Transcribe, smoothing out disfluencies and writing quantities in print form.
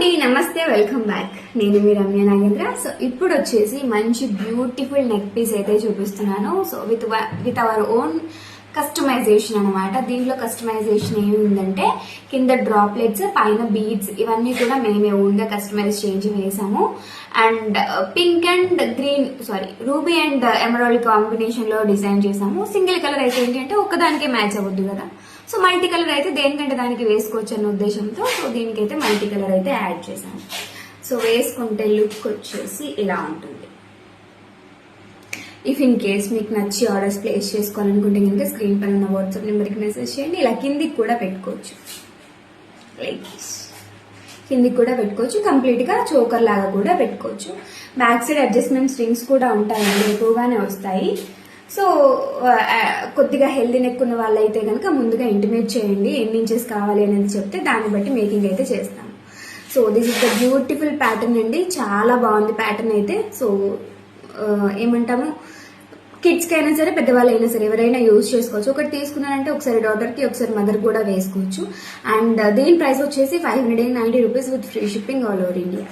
Hi నమస్తే welcome back. నేను మీ Ramya Nagendra. So ఇప్పుడు వచ్చేసి మంచి బ్యూటిఫుల్ నెక్ పీస్ అయితే చూపిస్తున్నాను. So with our own customisation అనమాట. దీంట్లో కస్టమైజేషన్ ఏమి ఉందంటే కింద డ్రాప్లెట్స్, పైన బీడ్స్, ఇవన్నీ కూడా మేమే ఓన్ గా కస్టమైజ్ చేంజ్ వేసాము. And pink and green ruby and emerald combination లో డిజైన్ చేసాము. సింగిల్ కలర్ అయితే ఏంటంటే ఒక్కదానికే మ్యాచ్ అవ్వద్దు కదా, సో మల్టీ కలర్ అయితే దేనికంటే దానికి వేసుకోవచ్చు అన్న ఉద్దేశంతో సో దీనికైతే మల్టీ కలర్ అయితే యాడ్ చేశాను. సో వేసుకుంటే లుక్ వచ్చేసి ఇలా ఉంటుంది. ఇఫ్ ఇన్ కేస్ మీకు నచ్చి ఆర్డర్స్ ప్లేస్ చేసుకోవాలనుకుంటే కనుక స్క్రీన్ పైన ఉన్న వాట్సాప్ నెంబర్కి మెసేజ్ చేయండి. ఇలా కిందికి కూడా పెట్టుకోవచ్చు, లైక్ కిందికి కూడా పెట్టుకోవచ్చు, కంప్లీట్ గా చోకర్ లాగా కూడా పెట్టుకోవచ్చు. బ్యాక్ సైడ్ అడ్జస్ట్మెంట్ స్ట్రింగ్స్ కూడా ఉంటాయండి, ఎక్కువగానే వస్తాయి. సో కొద్దిగా హెల్దీ నెక్ ఉన్న వాళ్ళైతే కనుక ముందుగా ఇంటిమేట్ చేయండి ఎన్ని ఇంచెస్ కావాలి అనేది చెప్తే దాన్ని బట్టి మేకింగ్ అయితే చేస్తాను. So this is the beautiful pattern అండి, చాలా బాగుంది ప్యాటర్న్ అయితే. సో ఏమంటాము, కిడ్స్కి అయినా సరే పెద్దవాళ్ళైనా సరే ఎవరైనా యూజ్ చేసుకోవచ్చు. ఒకటి తీసుకున్నారంటే ఒకసారి డాటర్కి ఒకసారి మదర్ కూడా వేసుకోవచ్చు. అండ్ దీని ప్రైస్ వచ్చేసి 590 rupees with free shipping all over India.